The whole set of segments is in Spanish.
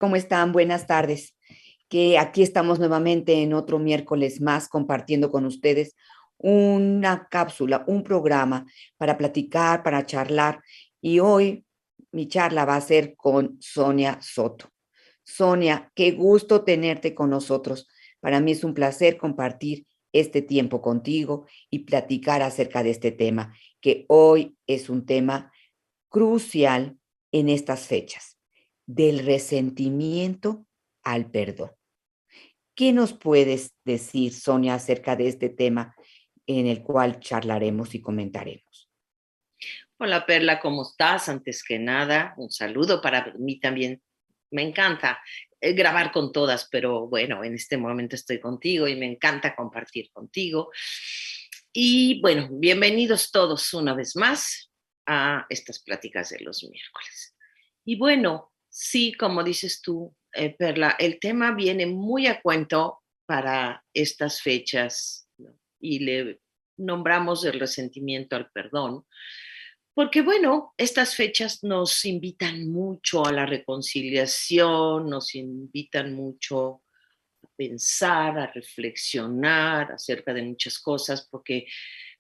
¿Cómo están? Buenas tardes. Que aquí estamos nuevamente en otro miércoles más compartiendo con ustedes una cápsula, un programa para platicar, para charlar. Y hoy mi charla va a ser con Sonia Soto. Sonia, qué gusto tenerte con nosotros. Para mí es un placer compartir este tiempo contigo y platicar acerca de este tema, que hoy es un tema crucial en estas fechas, del resentimiento al perdón. ¿Qué nos puedes decir, Sonia, acerca de este tema en el cual charlaremos y comentaremos? Hola Perla, ¿cómo estás? Antes que nada, un saludo para mí también. Me encanta grabar con todas, pero bueno, en este momento estoy contigo y me encanta compartir contigo. Y bueno, bienvenidos todos una vez más a estas pláticas de los miércoles. Y bueno, sí, como dices tú, Perla, el tema viene muy a cuento para estas fechas, ¿no? Y le nombramos el resentimiento al perdón porque bueno, estas fechas nos invitan mucho a la reconciliación, nos invitan mucho a pensar, a reflexionar acerca de muchas cosas, porque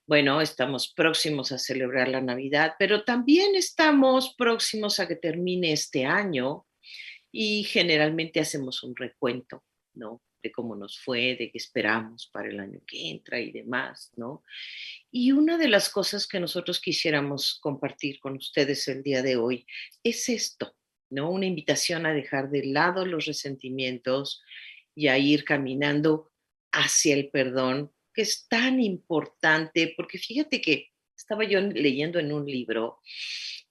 bueno, estamos próximos a celebrar la Navidad, pero también estamos próximos a que termine este año y generalmente hacemos un recuento, ¿no? De cómo nos fue, de qué esperamos para el año que entra y demás, ¿no? Y una de las cosas que nosotros quisiéramos compartir con ustedes el día de hoy es esto, ¿no? Una invitación a dejar de lado los resentimientos y a ir caminando hacia el perdón, que es tan importante, porque fíjate que estaba yo leyendo en un libro,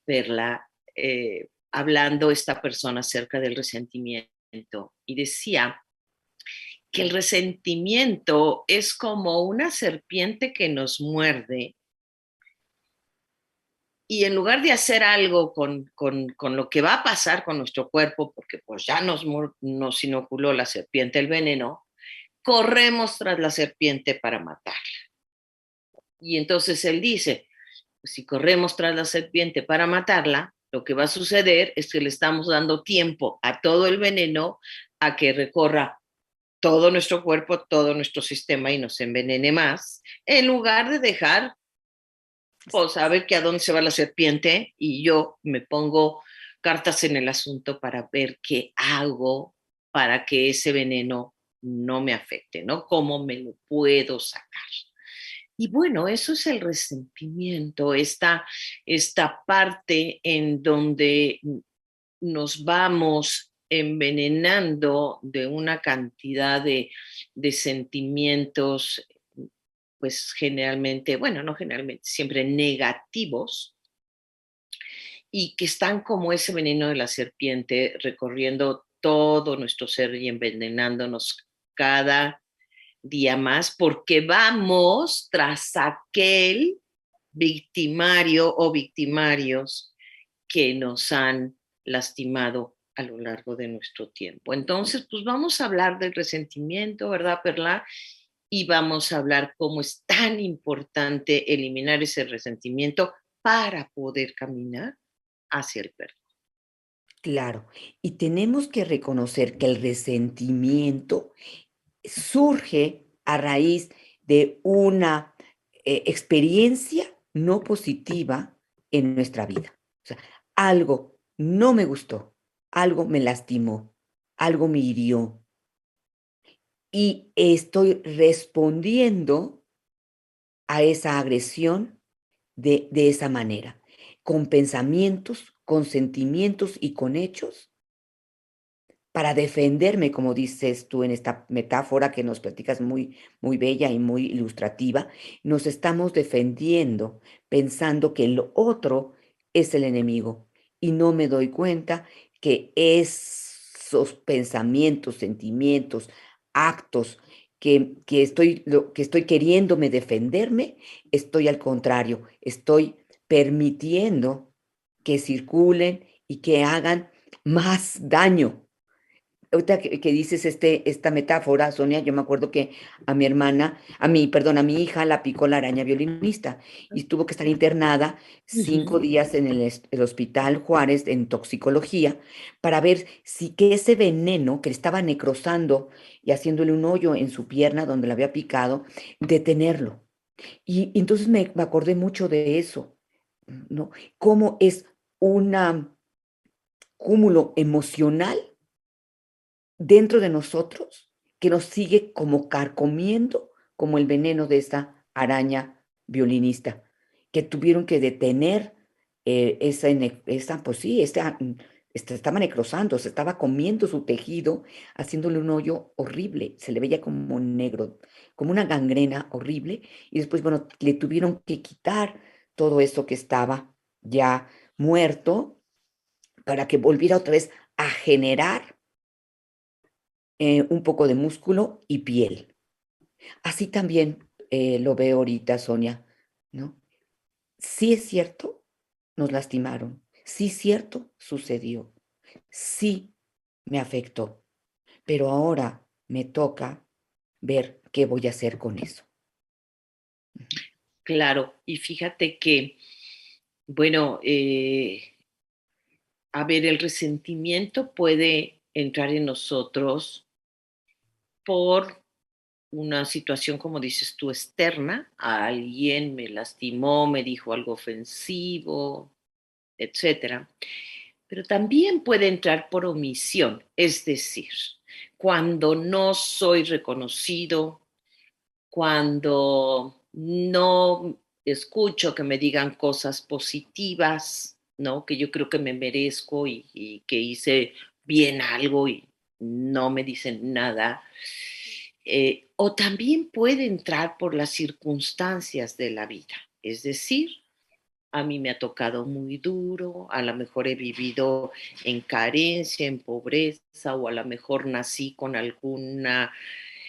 Perla, hablando esta persona acerca del resentimiento y decía que el resentimiento es como una serpiente que nos muerde y en lugar de hacer algo con lo que va a pasar con nuestro cuerpo, porque pues ya nos inoculó la serpiente el veneno, corremos tras la serpiente para matarla. Y entonces él dice, pues si corremos tras la serpiente para matarla, lo que va a suceder es que le estamos dando tiempo a todo el veneno a que recorra todo nuestro cuerpo, todo nuestro sistema y nos envenene más, en lugar de dejar, pues, saber que a dónde se va la serpiente y yo me pongo cartas en el asunto para ver qué hago para que ese veneno no me afecte, ¿no? ¿Cómo me lo puedo sacar? Y bueno, eso es el resentimiento, esta parte en donde nos vamos envenenando de una cantidad de sentimientos, pues generalmente, bueno, no generalmente, siempre negativos, y que están como ese veneno de la serpiente recorriendo todo nuestro ser y envenenándonos cada día más, porque vamos tras aquel victimario o victimarios que nos han lastimado a lo largo de nuestro tiempo. Entonces, pues vamos a hablar del resentimiento, ¿verdad, Perla? Y vamos a hablar cómo es tan importante eliminar ese resentimiento para poder caminar hacia el perdón. Claro, y tenemos que reconocer que el resentimiento surge a raíz de una experiencia no positiva en nuestra vida. O sea, algo no me gustó, algo me lastimó, algo me hirió y estoy respondiendo a esa agresión de esa manera, con pensamientos, con sentimientos y con hechos para defenderme, como dices tú en esta metáfora que nos platicas muy, muy bella y muy ilustrativa, nos estamos defendiendo pensando que el otro es el enemigo y no me doy cuenta que esos pensamientos, sentimientos, actos que estoy queriéndome defenderme, estoy al contrario, estoy permitiendo que circulen y que hagan más daño ahorita que dices esta metáfora, Sonia, yo me acuerdo que a mi hermana, perdón, a mi hija la picó la araña violinista y tuvo que estar internada Ujú. 5 días en el Hospital Juárez en toxicología para ver si que ese veneno que le estaba necrosando y haciéndole un hoyo en su pierna donde le había picado, detenerlo. Y entonces me acordé mucho de eso, ¿no? Cómo es un cúmulo emocional dentro de nosotros que nos sigue como carcomiendo, como el veneno de esta araña violinista, que tuvieron que detener pues sí, estaba necrosando, se estaba comiendo su tejido, haciéndole un hoyo horrible, se le veía como negro, como una gangrena horrible, y después, bueno, le tuvieron que quitar todo eso que estaba ya muerto para que volviera otra vez a generar un poco de músculo y piel. Así también lo veo ahorita, Sonia, ¿no? Sí es cierto, nos lastimaron. Sí es cierto, sucedió. Sí me afectó. Pero ahora me toca ver qué voy a hacer con eso. Ujú. Claro, y fíjate que, bueno, a ver, el resentimiento puede entrar en nosotros por una situación, como dices tú, externa. Alguien me lastimó, me dijo algo ofensivo, etcétera. Pero también puede entrar por omisión, es decir, cuando no soy reconocido, cuando no escucho que me digan cosas positivas, ¿no? Que yo creo que me merezco y que hice bien algo y no me dicen nada. O también puede entrar por las circunstancias de la vida, es decir, a mí me ha tocado muy duro, a lo mejor he vivido en carencia, en pobreza, o a lo mejor nací con algún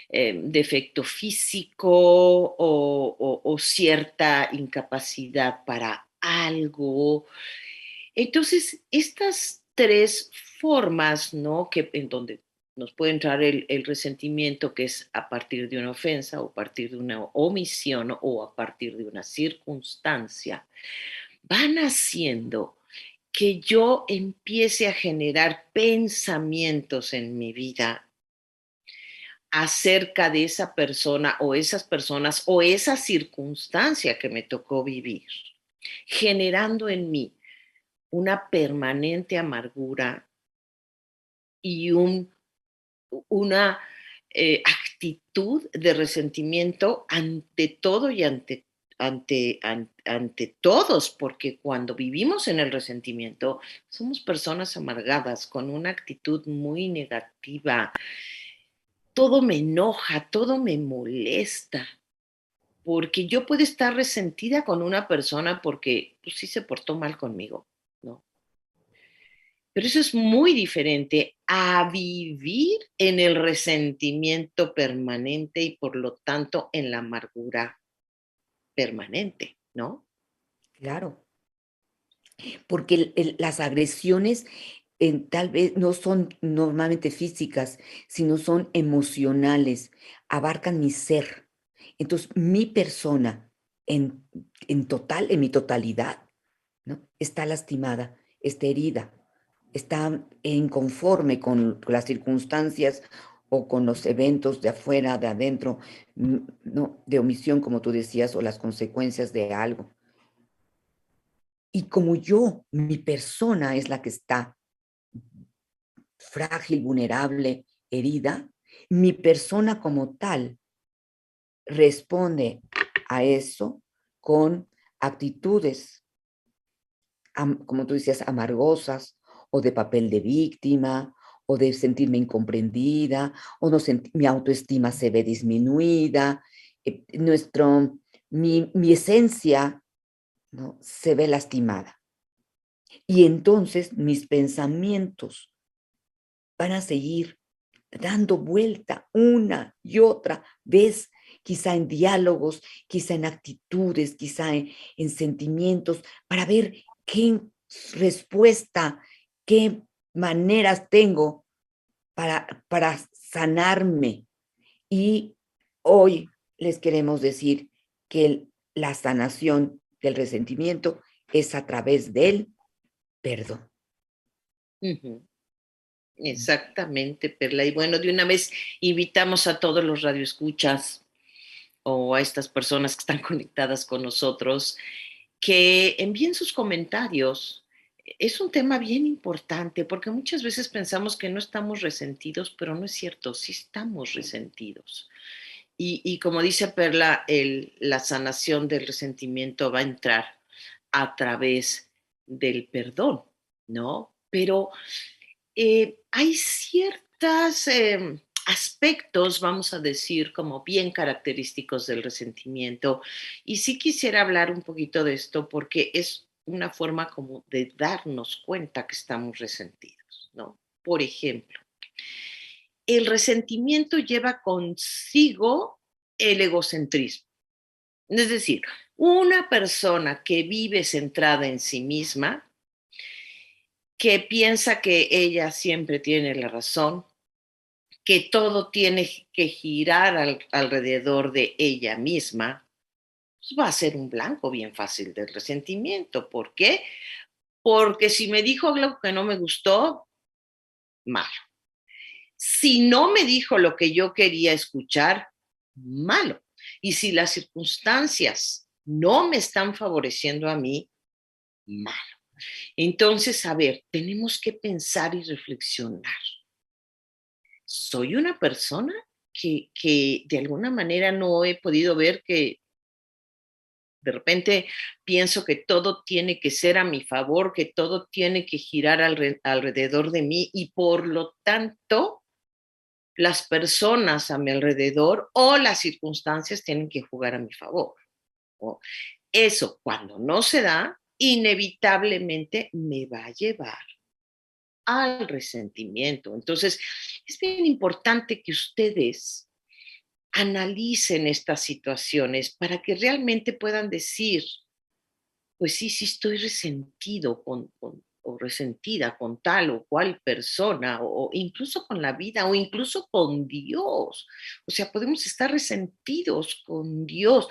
defecto físico o cierta incapacidad para algo. Entonces, estas tres formas, ¿no? Que en donde nos puede entrar el resentimiento, que es a partir de una ofensa o a partir de una omisión o a partir de una circunstancia, van haciendo que yo empiece a generar pensamientos en mi vida acerca de esa persona o esas personas o esa circunstancia que me tocó vivir, generando en mí una permanente amargura y una actitud de resentimiento ante todo y ante todos, porque cuando vivimos en el resentimiento, somos personas amargadas, con una actitud muy negativa. Todo me enoja, todo me molesta, porque yo puedo estar resentida con una persona porque pues, sí se portó mal conmigo, ¿no? Pero eso es muy diferente a vivir en el resentimiento permanente y por lo tanto en la amargura permanente, ¿no? Claro, porque las agresiones tal vez no son normalmente físicas, sino son emocionales, abarcan mi ser. Entonces, mi persona en, en mi totalidad, ¿no? Está lastimada, está herida, está inconforme con las circunstancias o con los eventos de afuera, de adentro, ¿no? De omisión, como tú decías, o las consecuencias de algo. Y como yo, mi persona es la que está frágil, vulnerable, herida, mi persona como tal responde a eso con actitudes, como tú decías, amargosas o de papel de víctima o de sentirme incomprendida o no mi autoestima se ve disminuida, mi esencia, ¿no? Se ve lastimada. Y entonces mis pensamientos van a seguir dando vuelta una y otra vez, quizá en diálogos, quizá en actitudes, quizá en sentimientos, para ver qué respuesta, qué maneras tengo para sanarme. Y hoy les queremos decir que la sanación del resentimiento es a través del perdón. Ujú. Exactamente, Perla. Y bueno, de una vez invitamos a todos los radioescuchas o a estas personas que están conectadas con nosotros que envíen sus comentarios. Es un tema bien importante porque muchas veces pensamos que no estamos resentidos, pero no es cierto, sí estamos resentidos. Y como dice Perla, la sanación del resentimiento va a entrar a través del perdón, ¿no? Pero hay ciertos aspectos, vamos a decir, como bien característicos del resentimiento. Y sí quisiera hablar un poquito de esto porque es una forma como de darnos cuenta que estamos resentidos, ¿no? Por ejemplo, el resentimiento lleva consigo el egocentrismo. Es decir, una persona que vive centrada en sí misma, que piensa que ella siempre tiene la razón, que todo tiene que girar alrededor de ella misma, pues va a ser un blanco bien fácil del resentimiento. ¿Por qué? Porque si me dijo algo que no me gustó, malo. Si no me dijo lo que yo quería escuchar, malo. Y si las circunstancias no me están favoreciendo a mí, malo. Entonces, a ver, tenemos que pensar y reflexionar. Soy una persona que de alguna manera no he podido ver que de repente pienso que todo tiene que ser a mi favor, que todo tiene que girar alrededor de mí y por lo tanto las personas a mi alrededor o las circunstancias tienen que jugar a mi favor. ¿No? Eso cuando no se da, inevitablemente me va a llevar al resentimiento. Entonces, es bien importante que ustedes analicen estas situaciones para que realmente puedan decir, pues sí, sí estoy resentido o resentida con tal o cual persona, o incluso con la vida, o incluso con Dios. O sea, podemos estar resentidos con Dios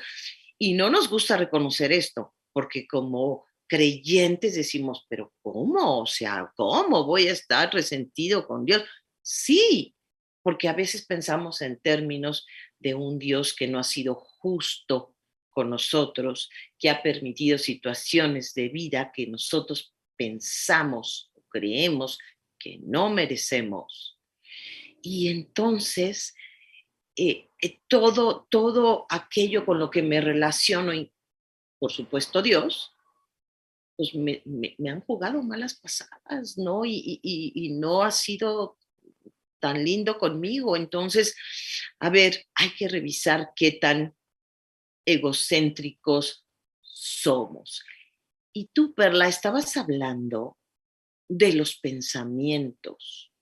y no nos gusta reconocer esto, porque como creyentes decimos, pero ¿cómo? O sea, ¿cómo voy a estar resentido con Dios? Sí, porque a veces pensamos en términos de un Dios que no ha sido justo con nosotros, que ha permitido situaciones de vida que nosotros pensamos o creemos que no merecemos. Y entonces, todo aquello con lo que me relaciono, y por supuesto Dios, pues me han jugado malas pasadas, ¿no? Y no ha sido tan lindo conmigo. Entonces, a ver, hay que revisar qué tan egocéntricos somos. Y tú, Perla, estabas hablando de los pensamientos,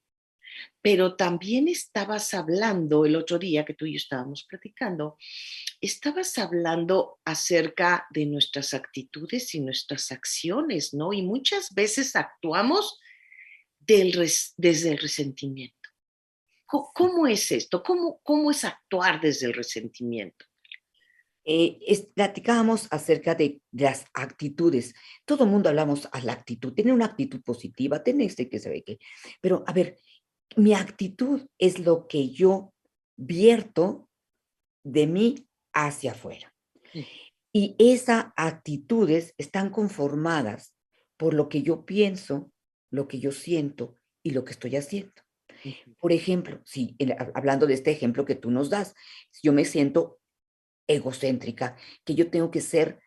pero también estabas hablando el otro día que tú y yo estábamos platicando, estabas hablando acerca de nuestras actitudes y nuestras acciones, ¿no? Y muchas veces actuamos desde el resentimiento. ¿Cómo es esto? ¿Cómo es actuar desde el resentimiento? Platicábamos acerca de las actitudes. Todo el mundo hablamos a la actitud, tener una actitud positiva, tener este que se ve que. Pero, a ver, mi actitud es lo que yo vierto de mí hacia afuera. Y esas actitudes están conformadas por lo que yo pienso, lo que yo siento y lo que estoy haciendo. Por ejemplo, si hablando de este ejemplo que tú nos das, si yo me siento egocéntrica, que yo tengo que ser,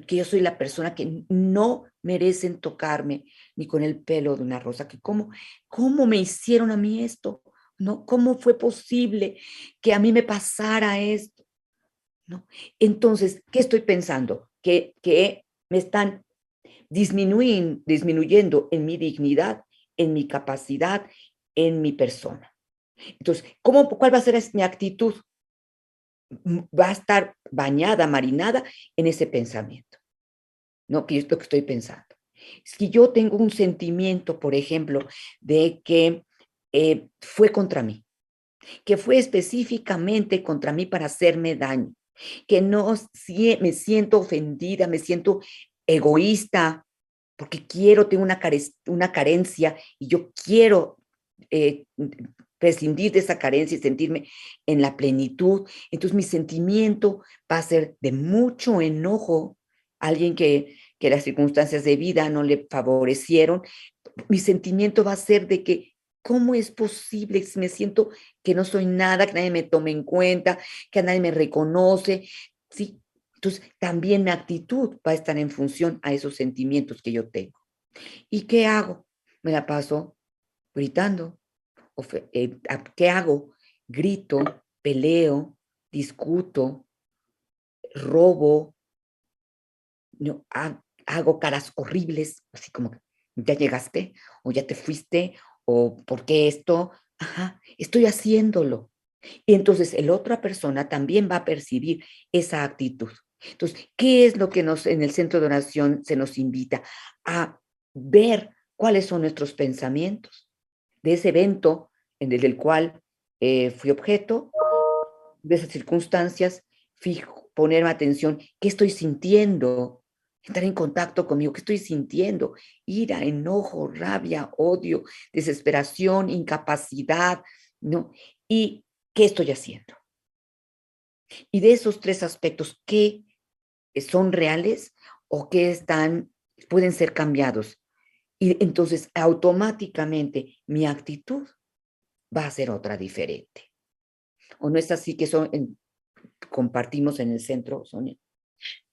que yo soy la persona que no merecen tocarme ni con el pelo de una rosa, que cómo me hicieron a mí esto, ¿no? ¿Cómo fue posible que a mí me pasara esto? ¿No? Entonces, ¿qué estoy pensando? Que me están disminuyendo en mi dignidad, en mi capacidad, en mi persona. Entonces, ¿cuál va a ser mi actitud? Va a estar bañada, marinada en ese pensamiento, ¿no? Que es lo que estoy pensando. Si yo tengo un sentimiento, por ejemplo, de que fue contra mí, que fue específicamente contra mí para hacerme daño, que no me siento ofendida, me siento egoísta, porque tengo una carencia y yo quiero eh, prescindir de esa carencia y sentirme en la plenitud. Entonces mi sentimiento va a ser de mucho enojo, alguien que las circunstancias de vida no le favorecieron. Mi sentimiento va a ser de que, ¿cómo es posible? Me siento que no soy nada, que nadie me tome en cuenta, que nadie me reconoce, ¿sí? Entonces, también mi actitud va a estar en función a esos sentimientos que yo tengo. ¿Y qué hago? Me la paso gritando. ¿Qué hago? Grito, peleo, discuto, robo, no, hago caras horribles, así como, ya llegaste, o ya te fuiste, o ¿por qué esto? Ajá, estoy haciéndolo. Y entonces la otra persona también va a percibir esa actitud. Entonces, ¿qué es lo que en el centro de oración se nos invita? A ver cuáles son nuestros pensamientos de ese evento en el del cual fui objeto, de esas circunstancias, ponerme atención, ¿qué estoy sintiendo? Estar en contacto conmigo, ¿qué estoy sintiendo? Ira, enojo, rabia, odio, desesperación, incapacidad, ¿no? ¿Y qué estoy haciendo? Y de esos tres aspectos, ¿qué son reales o qué pueden ser cambiados? Y entonces automáticamente mi actitud va a ser otra diferente. ¿O no es así que compartimos en el centro, Sonia?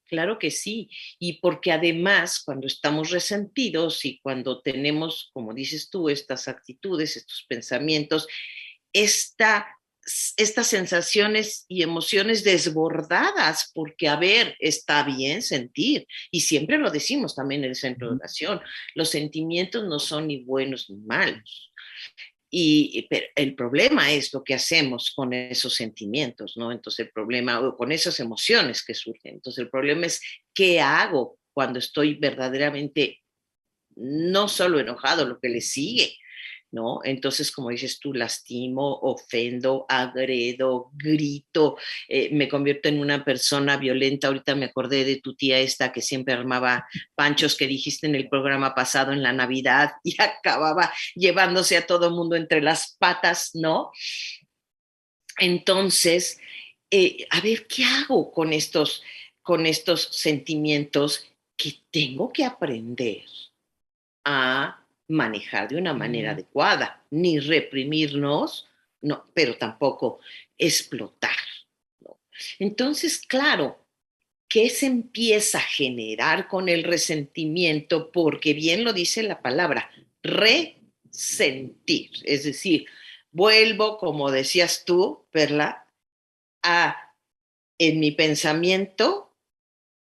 Claro que sí, y porque además cuando estamos resentidos y cuando tenemos, como dices tú, estas actitudes, estos pensamientos, esta, estas sensaciones y emociones desbordadas, porque a ver, está bien sentir, y siempre lo decimos también en el centro de oración, los sentimientos no son ni buenos ni malos, pero el problema es lo que hacemos con esos sentimientos, ¿no? Entonces el problema, o con esas emociones que surgen. Entonces el problema es qué hago cuando estoy verdaderamente no solo enojado, lo que le sigue, ¿no? Entonces, como dices tú, lastimo, ofendo, agredo, grito, me convierto en una persona violenta. Ahorita me acordé de tu tía esta que siempre armaba panchos que dijiste en el programa pasado en la Navidad y acababa llevándose a todo mundo entre las patas, ¿no? Entonces, a ver, ¿qué hago con estos sentimientos que tengo que aprender a manejar de una manera adecuada, ni reprimirnos, no, pero tampoco explotar, ¿no? Entonces, claro, ¿qué se empieza a generar con el resentimiento? Porque bien lo dice la palabra, resentir, es decir, vuelvo, como decías tú, Perla, a, en mi pensamiento,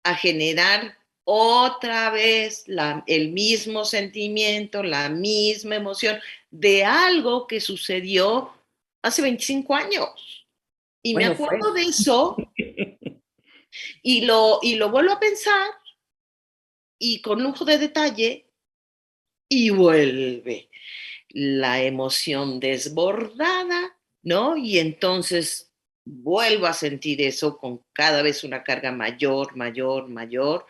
a generar otra vez el mismo sentimiento, la misma emoción de algo que sucedió hace 25 años. Y me Bueno, fue. acuerdo de eso y lo vuelvo a pensar y con lujo de detalle y vuelve la emoción desbordada, ¿no? Y entonces vuelvo a sentir eso con cada vez una carga mayor, mayor, mayor.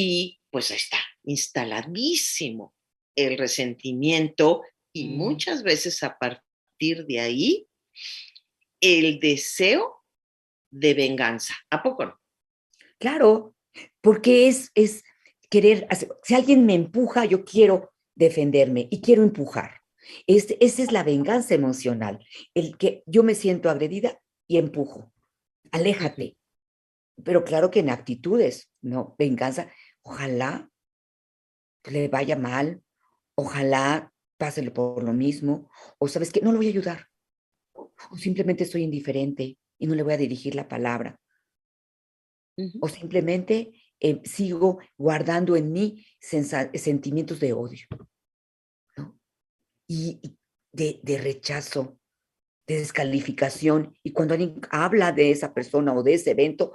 Y pues está instaladísimo el resentimiento y muchas veces a partir de ahí el deseo de venganza. ¿A poco no? Claro, porque es querer, si alguien me empuja, yo quiero defenderme y quiero empujar. Esa es la venganza emocional, el que yo me siento agredida y empujo, Ujú. aléjate. Pero claro que en actitudes, ¿no? Venganza, ojalá le vaya mal, ojalá pase por lo mismo, o sabes que no lo voy a ayudar, o simplemente soy indiferente y no le voy a dirigir la palabra, Ujú. o simplemente sigo guardando en mí sentimientos de odio, ¿no? Y de rechazo, de descalificación. Y cuando alguien habla de esa persona o de ese evento,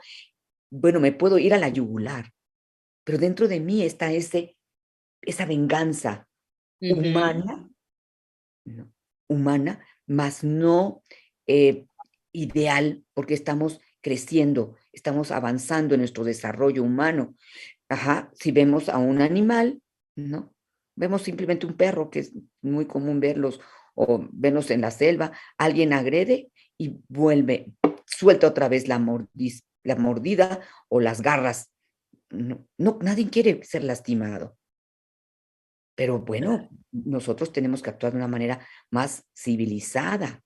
bueno, me puedo ir a la yugular, pero dentro de mí está esa venganza Ujú. humana, ¿no? humana, más no ideal, porque estamos creciendo, estamos avanzando en nuestro desarrollo humano. Ajá, si vemos a un animal, ¿no? Vemos simplemente un perro, que es muy común verlos, o verlos en la selva, alguien agrede y vuelve, suelta otra vez la mordida o las garras. No, no, nadie quiere ser lastimado. Pero bueno, nosotros tenemos que actuar de una manera más civilizada.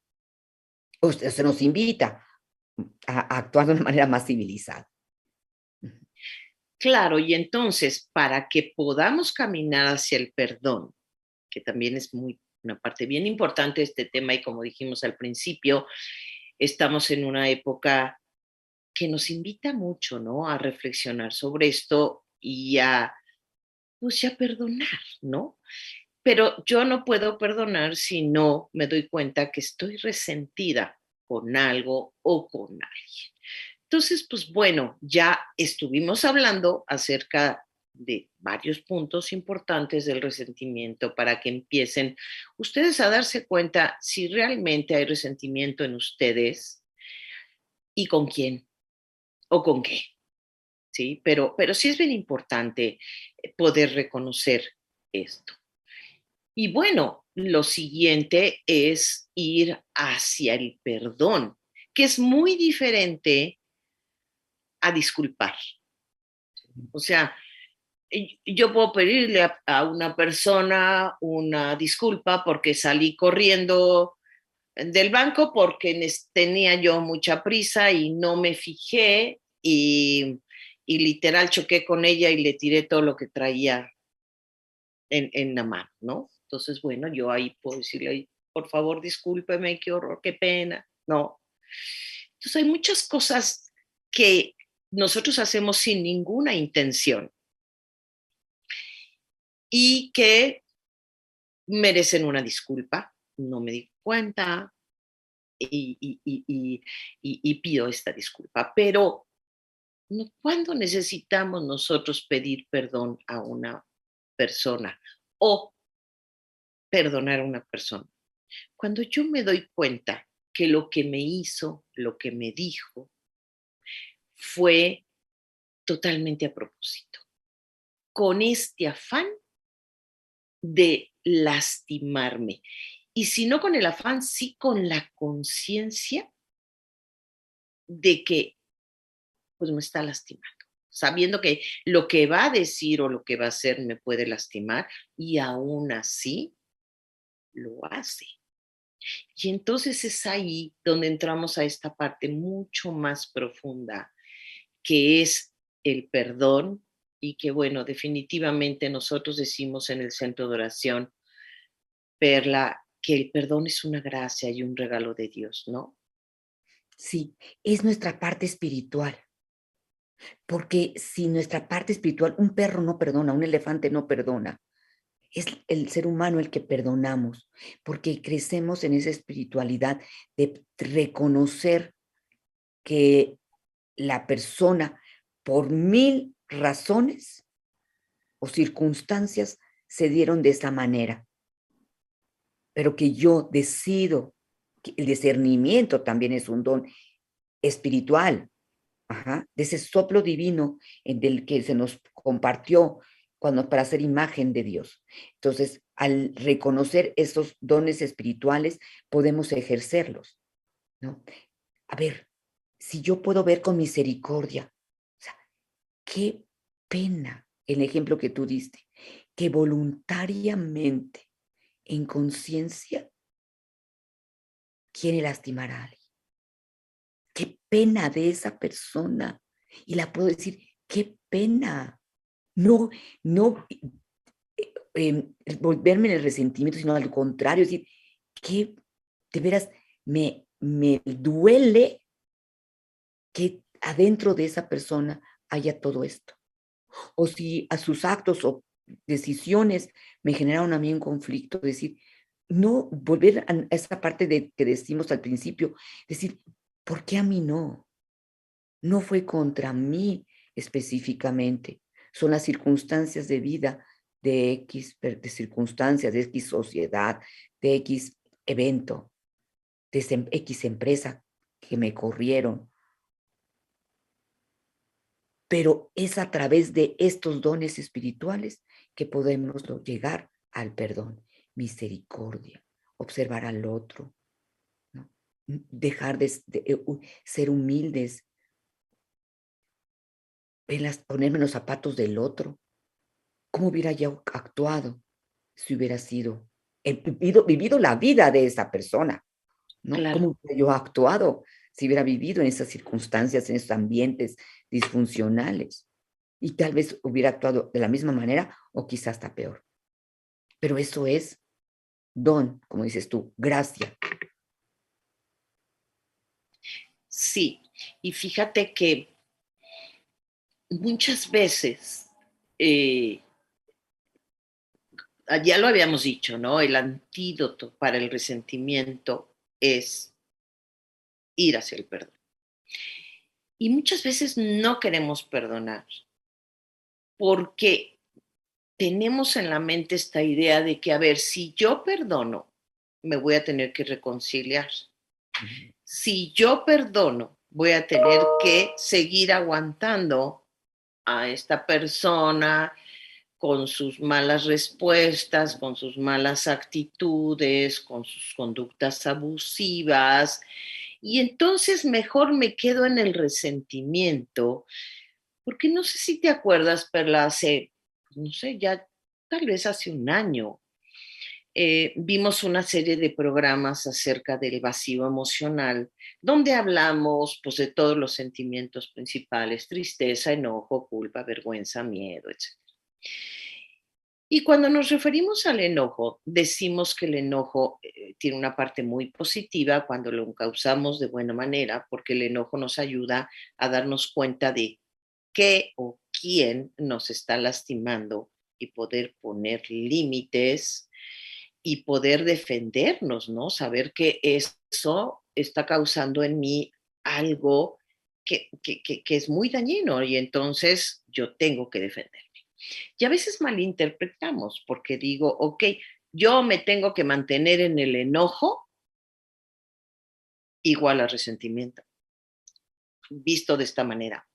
O se nos invita a actuar de una manera más civilizada. Claro, y entonces, para que podamos caminar hacia el perdón, que también es una parte bien importante de este tema, y como dijimos al principio, estamos en una época que nos invita mucho, ¿no? A reflexionar sobre esto y pues, a perdonar, ¿no? Pero yo no puedo perdonar si no me doy cuenta que estoy resentida con algo o con alguien. Entonces, pues bueno, ya estuvimos hablando acerca de varios puntos importantes del resentimiento para que empiecen ustedes a darse cuenta si realmente hay resentimiento en ustedes y con quién o con qué, ¿sí? Pero sí es bien importante poder reconocer esto. Y bueno, lo siguiente es ir hacia el perdón, que es muy diferente a disculpar. O sea, yo puedo pedirle a una persona una disculpa porque salí corriendo del banco porque tenía yo mucha prisa y no me fijé y literal choqué con ella y le tiré todo lo que traía en la mano, ¿no? Entonces, bueno, yo ahí puedo decirle, por favor, discúlpeme, qué horror, qué pena, ¿no? Entonces, hay muchas cosas que nosotros hacemos sin ninguna intención y que merecen una disculpa. No me di cuenta y pido esta disculpa. Pero, ¿cuándo necesitamos nosotros pedir perdón a una persona o perdonar a una persona? Cuando yo me doy cuenta que lo que me hizo, lo que me dijo, fue totalmente a propósito, con este afán de lastimarme. Y si no con el afán, sí con la conciencia de que pues me está lastimando, sabiendo que lo que va a decir o lo que va a hacer me puede lastimar y aún así lo hace. Y entonces es ahí donde entramos a esta parte mucho más profunda, que es el perdón y que, bueno, definitivamente nosotros decimos en el centro de oración, Perla, que el perdón es una gracia y un regalo de Dios, ¿no? Sí, es nuestra parte espiritual, porque si nuestra parte espiritual, un perro no perdona, un elefante no perdona, es el ser humano el que perdonamos, porque crecemos en esa espiritualidad de reconocer que la persona, por mil razones o circunstancias, se dieron de esa manera, pero que yo decido, que el discernimiento también es un don espiritual, ajá, de ese soplo divino del que se nos compartió para hacer imagen de Dios. Entonces, al reconocer esos dones espirituales, podemos ejercerlos, ¿no? A ver, si yo puedo ver con misericordia, o sea, qué pena el ejemplo que tú diste, que voluntariamente, en conciencia, quiere lastimar a alguien. Qué pena de esa persona. Y la puedo decir, qué pena. No, no volverme en el resentimiento, sino al contrario, decir, que de veras me duele que adentro de esa persona haya todo esto. O si a sus actos o decisiones me generaron a mí un conflicto, decir, no volver a esa parte de que decimos al principio, decir, ¿por qué a mí no? No fue contra mí específicamente, son las circunstancias de vida de X, de circunstancias, de X sociedad, de X evento, de X empresa que me corrieron. Pero es a través de estos dones espirituales que podemos llegar al perdón, misericordia, observar al otro, ¿no? Dejar de ser humildes, ponerme en los zapatos del otro. ¿Cómo hubiera yo actuado si hubiera sido, vivido la vida de esa persona? ¿No? Claro, ¿Cómo hubiera yo actuado si hubiera vivido en esas circunstancias, en esos ambientes disfuncionales? Y tal vez hubiera actuado de la misma manera o quizás hasta peor. Pero eso es don, como dices tú, gracia. sí. Y fíjate que muchas veces, ya lo habíamos dicho, ¿no? El antídoto para el resentimiento es ir hacia el perdón. Y muchas veces no queremos perdonar porque tenemos en la mente esta idea de que, a ver, si yo perdono, me voy a tener que reconciliar. Ujú. Si yo perdono, voy a tener que seguir aguantando a esta persona con sus malas respuestas, con sus malas actitudes, con sus conductas abusivas. Y entonces mejor me quedo en el resentimiento, porque no sé si te acuerdas, Perla, hace, no sé, ya tal vez hace un año, vimos una serie de programas acerca del vacío emocional, donde hablamos pues, de todos los sentimientos principales, tristeza, enojo, culpa, vergüenza, miedo, etc. Y cuando nos referimos al enojo, decimos que el enojo tiene una parte muy positiva cuando lo causamos de buena manera, porque el enojo nos ayuda a darnos cuenta de qué o quién nos está lastimando y poder poner límites y poder defendernos, ¿no? Saber que eso está causando en mí algo que es muy dañino y entonces yo tengo que defenderme. Y a veces malinterpretamos porque digo, ok, yo me tengo que mantener en el enojo igual a resentimiento, visto de esta manera,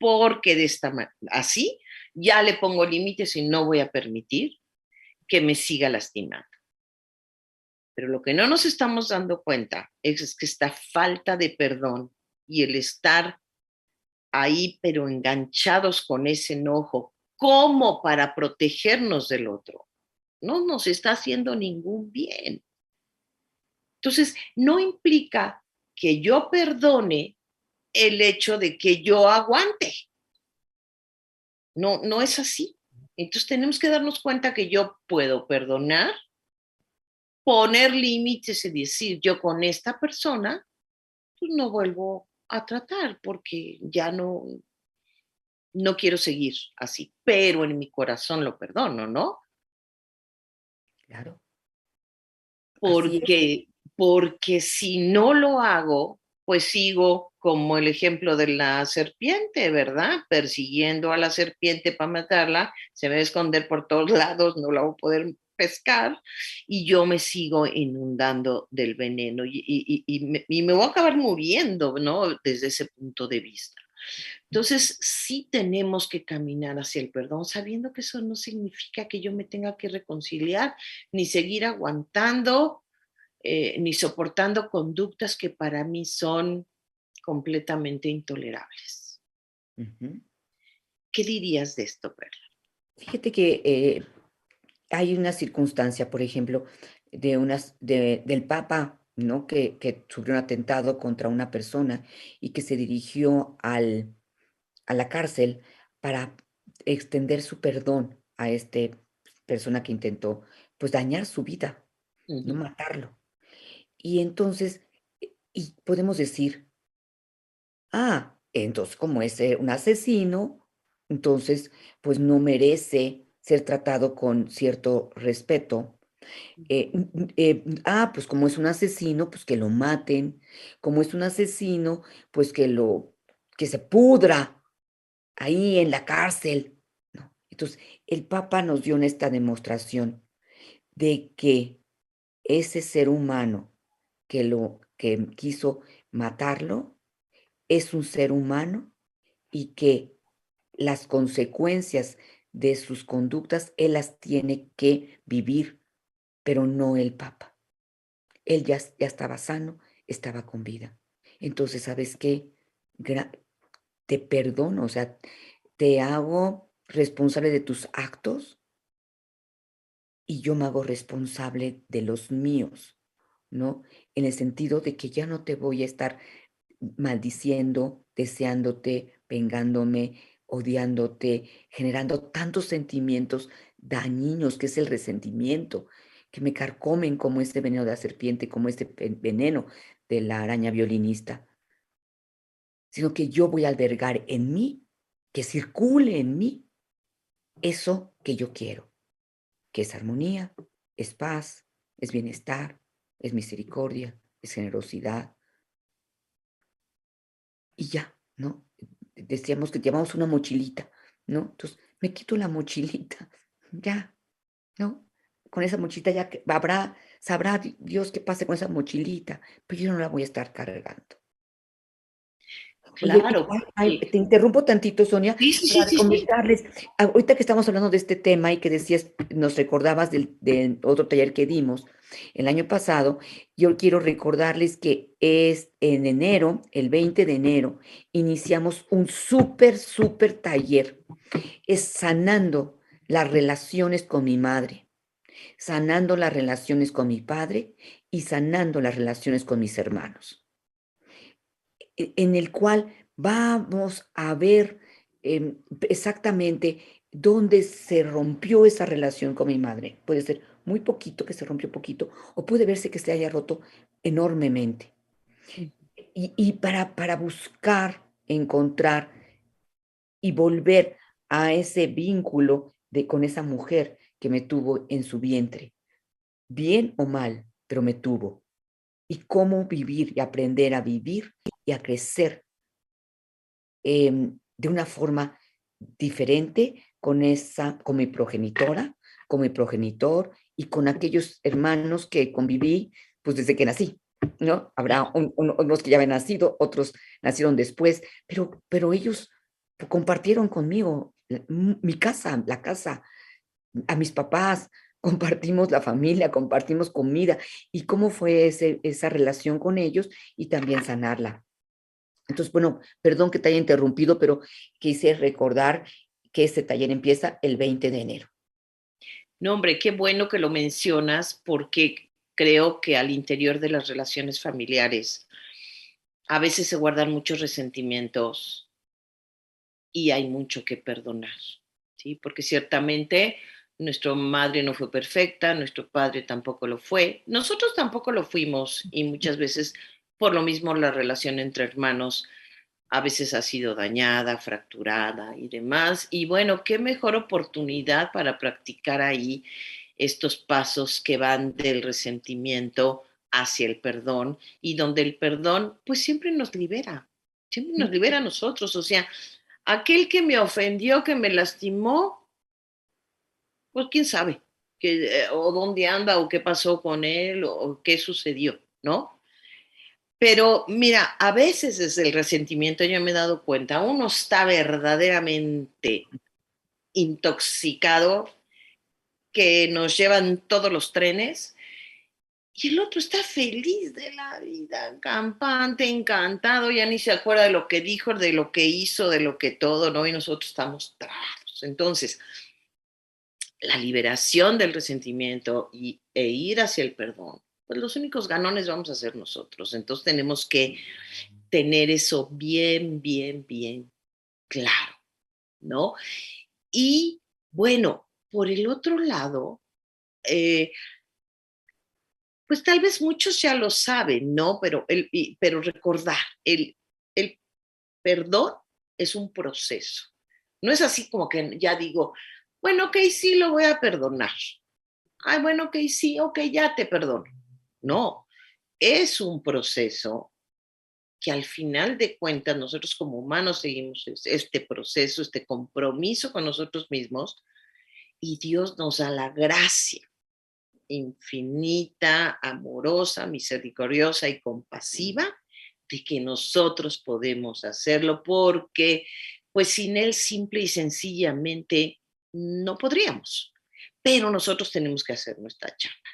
porque de esta así ya le pongo límites y no voy a permitir que me siga lastimando. Pero lo que no nos estamos dando cuenta es que esta falta de perdón y el estar ahí, pero enganchados con ese enojo, como para protegernos del otro, no nos está haciendo ningún bien. Entonces, no implica que yo perdone el hecho de que yo aguante. No, no es así. Entonces tenemos que darnos cuenta que yo puedo perdonar, poner límites y decir, yo con esta persona pues no vuelvo a tratar porque ya no quiero seguir así, pero en mi corazón lo perdono, ¿no? Claro, así es. Porque si no lo hago, pues sigo como el ejemplo de la serpiente, ¿verdad? Persiguiendo a la serpiente para matarla, se va a esconder por todos lados, no la voy a poder pescar y yo me sigo inundando del veneno y me voy a acabar muriendo, ¿no? Desde ese punto de vista. Entonces, sí tenemos que caminar hacia el perdón, sabiendo que eso no significa que yo me tenga que reconciliar, ni seguir aguantando, ni soportando conductas que para mí son completamente intolerables. Ujú. ¿Qué dirías de esto, Perla? Fíjate que hay una circunstancia, por ejemplo, del Papa, ¿no? Que sufrió un atentado contra una persona y que se dirigió a la cárcel para extender su perdón a este persona que intentó, pues, dañar su vida, Uh no -huh. matarlo. Y entonces, y podemos decir, ah, entonces como es un asesino, entonces, pues no merece ser tratado con cierto respeto. Pues como es un asesino, pues que lo maten. Como es un asesino, pues que se pudra ahí en la cárcel, ¿no? Entonces, el Papa nos dio en esta demostración de que ese ser humano que quiso matarlo es un ser humano y que las consecuencias de sus conductas él las tiene que vivir, pero no el Papa. Él ya estaba sano, estaba con vida. Entonces, ¿sabes qué? Te perdono, o sea, te hago responsable de tus actos y yo me hago responsable de los míos, ¿no? En el sentido de que ya no te voy a estar maldiciendo, deseándote, vengándome, odiándote, generando tantos sentimientos dañinos que es el resentimiento, que me carcomen como este veneno de la serpiente, como este veneno de la araña violinista, sino que yo voy a albergar en mí, que circule en mí eso que yo quiero, que es armonía, es paz, es bienestar, es misericordia, es generosidad, y ya, ¿no? Decíamos que llevamos una mochilita, ¿no? Entonces, me quito la mochilita, ya, ¿no? Con esa mochilita ya que sabrá Dios qué pase con esa mochilita, pero yo no la voy a estar cargando. Oye, Claro, porque te interrumpo tantito, Sonia, sí, sí, sí, para sí, sí. recomendarles, ahorita que estamos hablando de este tema y que decías, nos recordabas del otro taller que dimos el año pasado, yo quiero recordarles que es en enero, el 20 de enero, iniciamos un súper taller, es sanando las relaciones con mi madre, sanando las relaciones con mi padre y sanando las relaciones con mis hermanos en el cual vamos a ver exactamente dónde se rompió esa relación con mi madre. Puede ser muy poquito, que se rompió poquito, o puede verse que se haya roto enormemente. Y para buscar, encontrar y volver a ese vínculo con esa mujer que me tuvo en su vientre, bien o mal, pero me tuvo. Y cómo vivir y aprender a vivir y a crecer de una forma diferente con mi progenitora, con mi progenitor y con aquellos hermanos que conviví, pues, desde que nací, ¿no? Habrá unos que ya habían nacido, otros nacieron después, pero ellos compartieron conmigo mi casa, la casa, a mis papás, compartimos la familia, compartimos comida, y cómo fue esa relación con ellos y también sanarla. Entonces, bueno, perdón que te haya interrumpido, pero quise recordar que este taller empieza el 20 de enero. No, hombre, qué bueno que lo mencionas porque creo que al interior de las relaciones familiares a veces se guardan muchos resentimientos y hay mucho que perdonar, ¿sí? Porque ciertamente nuestra madre no fue perfecta, nuestro padre tampoco lo fue, nosotros tampoco lo fuimos y muchas veces por lo mismo la relación entre hermanos a veces ha sido dañada, fracturada y demás. Y bueno, qué mejor oportunidad para practicar ahí estos pasos que van del resentimiento hacia el perdón y donde el perdón pues siempre nos libera a nosotros. O sea, aquel que me ofendió, que me lastimó, pues quién sabe, o dónde anda, o qué pasó con él, o qué sucedió, ¿no? Pero mira, a veces desde el resentimiento yo me he dado cuenta, uno está verdaderamente intoxicado, que nos llevan todos los trenes, y el otro está feliz de la vida, campante, encantado, ya ni se acuerda de lo que dijo, de lo que hizo, de lo que todo, ¿no? Y nosotros estamos trabados. Entonces, la liberación del resentimiento e ir hacia el perdón, pues los únicos ganones vamos a ser nosotros. Entonces tenemos que tener eso bien claro, ¿no? Y bueno, por el otro lado, eh, pues tal vez muchos ya lo saben, ¿no? Pero recordar, el perdón es un proceso. No es así como que ya digo, bueno, ok, sí lo voy a perdonar. Ay, bueno, ok, sí, ok, ya te perdono. No, es un proceso que al final de cuentas nosotros como humanos seguimos este proceso, este compromiso con nosotros mismos y Dios nos da la gracia infinita, amorosa, misericordiosa y compasiva de que nosotros podemos hacerlo porque pues sin él simple y sencillamente no podríamos. Pero nosotros tenemos que hacer nuestra chamba,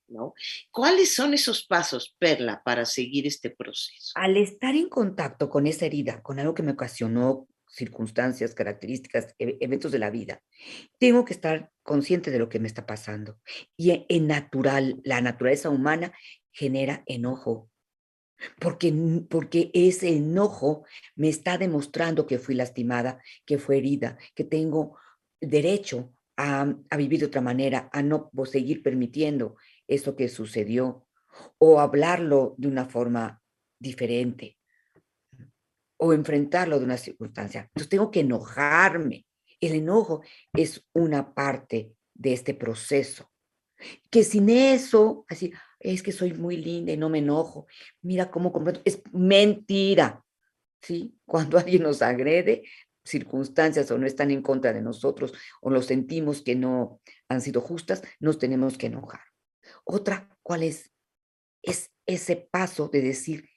¿no? ¿Cuáles son esos pasos, Perla, para seguir este proceso? Al estar en contacto con esa herida, con algo que me ocasionó circunstancias, características, eventos de la vida, tengo que estar consciente de lo que me está pasando. Y en natural, la naturaleza humana genera enojo, porque ese enojo me está demostrando que fui lastimada, que fue herida, que tengo derecho a vivir de otra manera, a no seguir permitiendo eso que sucedió, o hablarlo de una forma diferente, o enfrentarlo de una circunstancia. Entonces tengo que enojarme. El enojo es una parte de este proceso, que sin eso, así, es que soy muy linda y no me enojo. Mira cómo comprendo. Es mentira, ¿sí? Cuando alguien nos agrede, circunstancias o no están en contra de nosotros o lo sentimos que no han sido justas, nos tenemos que enojar. Otra, ¿cuál es? Es ese paso de decir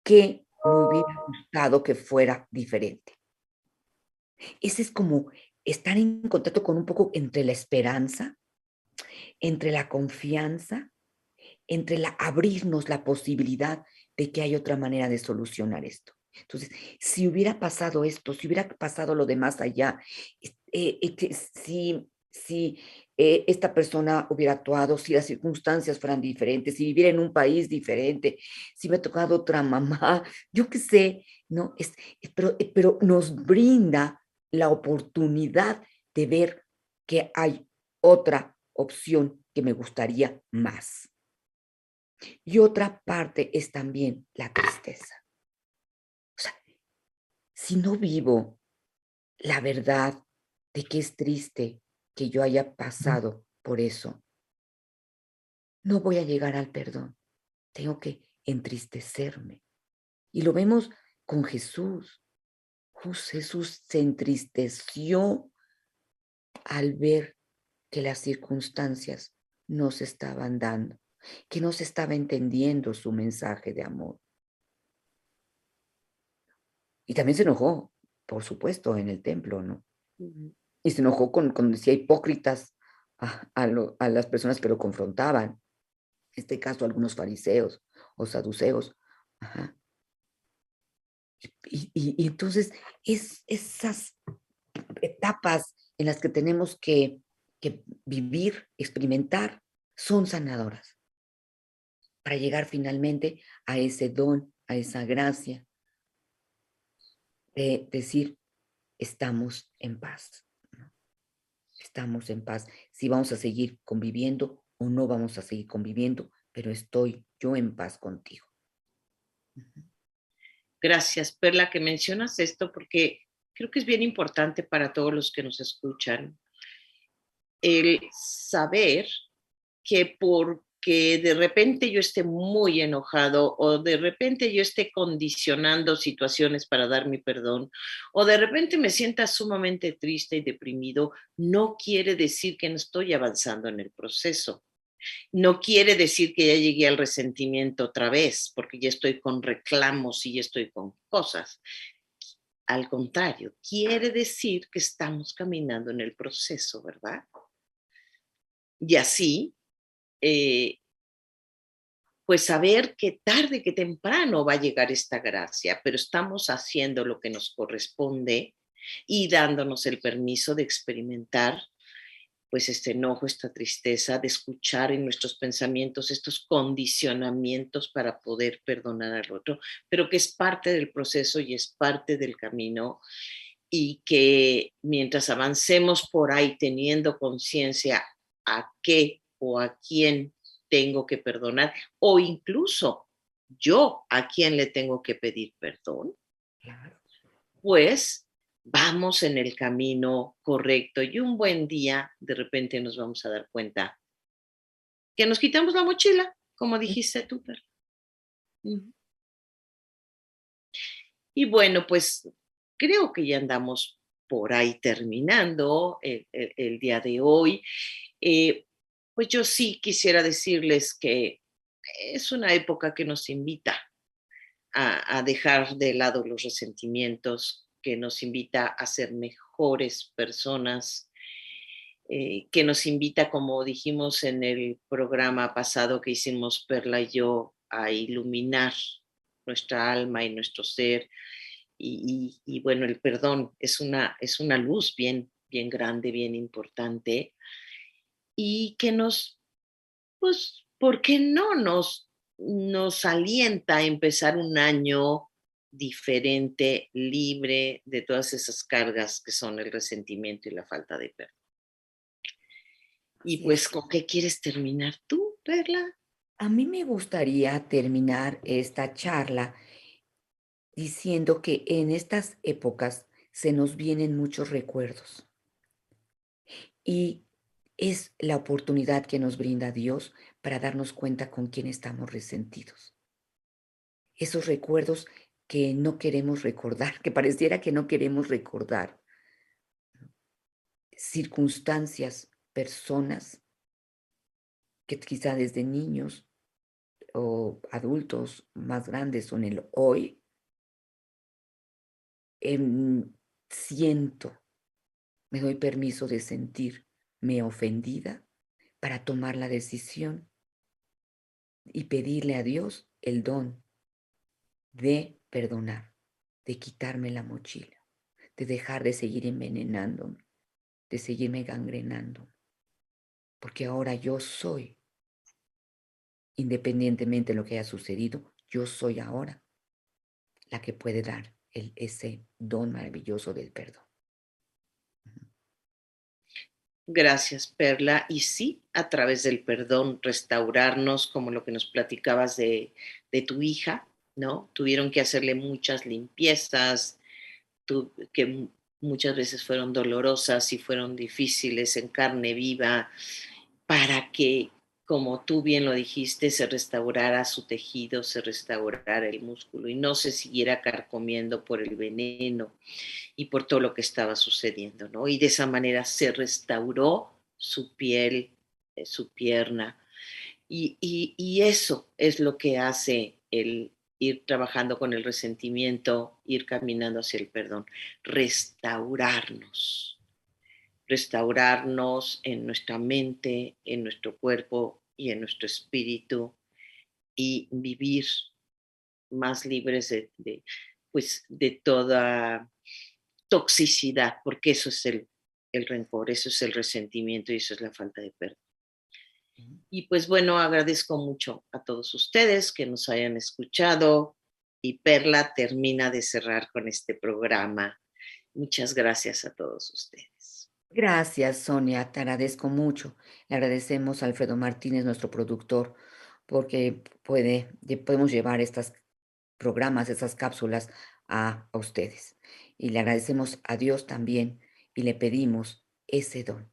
que me hubiera gustado que fuera diferente. Ese es como estar en contacto con un poco entre la esperanza, entre la confianza, entre la abrirnos la posibilidad de que hay otra manera de solucionar esto. Entonces, si hubiera pasado esto, si hubiera pasado lo de más allá, que si esta persona hubiera actuado, si las circunstancias fueran diferentes, si viviera en un país diferente, si me ha tocado otra mamá, yo qué sé, ¿no? Pero nos brinda la oportunidad de ver que hay otra opción que me gustaría más. Y otra parte es también la tristeza. O sea, si no vivo la verdad de que es triste que yo haya pasado por eso, no voy a llegar al perdón. Tengo que entristecerme. Y lo vemos con Jesús. Jesús se entristeció al ver que las circunstancias no se estaban dando, que no se estaba entendiendo su mensaje de amor. Y también se enojó, por supuesto, en el templo, ¿no? Ujú. Y se enojó con decía hipócritas a las personas que lo confrontaban, en este caso, algunos fariseos o saduceos. Ajá. Y entonces, esas etapas en las que tenemos que vivir, experimentar, son sanadoras para llegar finalmente a ese don, a esa gracia de decir: "Estamos en paz". Estamos en paz. Si vamos a seguir conviviendo o no vamos a seguir conviviendo, pero estoy yo en paz contigo. Ujú. Gracias, Perla, que mencionas esto porque creo que es bien importante para todos los que nos escuchan el saber que porque de repente yo esté muy enojado o de repente yo esté condicionando situaciones para dar mi perdón o de repente me sienta sumamente triste y deprimido, no quiere decir que no estoy avanzando en el proceso. No quiere decir que ya llegué al resentimiento otra vez, porque ya estoy con reclamos y ya estoy con cosas. Al contrario, quiere decir que estamos caminando en el proceso, ¿verdad? Y así, eh, pues saber que tarde que temprano va a llegar esta gracia, pero estamos haciendo lo que nos corresponde y dándonos el permiso de experimentar pues este enojo, esta tristeza, de escuchar en nuestros pensamientos estos condicionamientos para poder perdonar al otro, pero que es parte del proceso y es parte del camino y que mientras avancemos por ahí teniendo conciencia a qué o a quién tengo que perdonar o incluso yo a quién le tengo que pedir perdón, Claro. pues vamos en el camino correcto y un buen día de repente nos vamos a dar cuenta que nos quitamos la mochila, como dijiste tú, Perla. Ujú. Y bueno, pues creo que ya andamos por ahí terminando el día de hoy. Eh, pues yo sí quisiera decirles que es una época que nos invita a dejar de lado los resentimientos, que nos invita a ser mejores personas, que nos invita, como dijimos en el programa pasado que hicimos Perla y yo, a iluminar nuestra alma y nuestro ser. Y bueno, el perdón es una luz bien, bien grande, bien importante, y que nos, pues, ¿por qué no nos alienta a empezar un año diferente, libre de todas esas cargas que son el resentimiento y la falta de perdón? Y Así es. pues, ¿con qué quieres terminar tú, Perla? A mí me gustaría terminar esta charla diciendo que en estas épocas se nos vienen muchos recuerdos y es la oportunidad que nos brinda Dios para darnos cuenta con quién estamos resentidos. Esos recuerdos que no queremos recordar, que pareciera que no queremos recordar, circunstancias, personas que quizá desde niños o adultos más grandes o en el hoy, siento, me doy permiso de sentirme ofendida para tomar la decisión y pedirle a Dios el don de perdonar, de quitarme la mochila, de dejar de seguir envenenándome, de seguirme gangrenando, porque ahora yo soy, independientemente de lo que haya sucedido, yo soy ahora la que puede dar ese don maravilloso del perdón. Gracias, Perla. Y sí, a través del perdón, restaurarnos, como lo que nos platicabas de tu hija, ¿no? Tuvieron que hacerle muchas limpiezas, que muchas veces fueron dolorosas y fueron difíciles en carne viva, para que, como tú bien lo dijiste, se restaurara su tejido, se restaurara el músculo y no se siguiera carcomiendo por el veneno y por todo lo que estaba sucediendo, ¿no? Y de esa manera se restauró su piel, su pierna. Y eso es lo que hace el ir trabajando con el resentimiento, ir caminando hacia el perdón, restaurarnos, restaurarnos en nuestra mente, en nuestro cuerpo y en nuestro espíritu y vivir más libres pues, de toda toxicidad, porque eso es el rencor, eso es el resentimiento y eso es la falta de perdón. Ujú. Y pues bueno, agradezco mucho a todos ustedes que nos hayan escuchado y Perla termina de cerrar con este programa. Muchas gracias a todos ustedes. Gracias, Sonia, te agradezco mucho. Le agradecemos a Alfredo Martínez, nuestro productor, porque podemos llevar estos programas, estas cápsulas a ustedes. Y le agradecemos a Dios también y le pedimos ese don,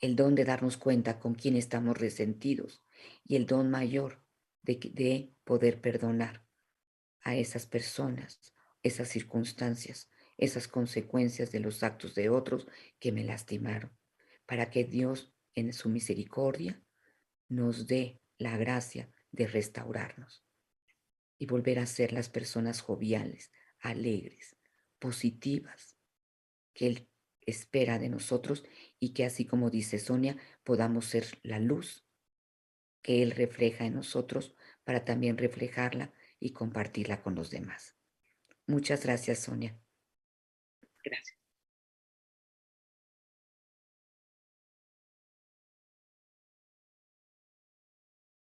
el don de darnos cuenta con quién estamos resentidos y el don mayor de poder perdonar a esas personas, esas circunstancias, esas consecuencias de los actos de otros que me lastimaron, para que Dios en su misericordia nos dé la gracia de restaurarnos y volver a ser las personas joviales, alegres, positivas, que Él espera de nosotros y que así como dice Sonia, podamos ser la luz que Él refleja en nosotros para también reflejarla y compartirla con los demás. Muchas gracias, Sonia. Gracias.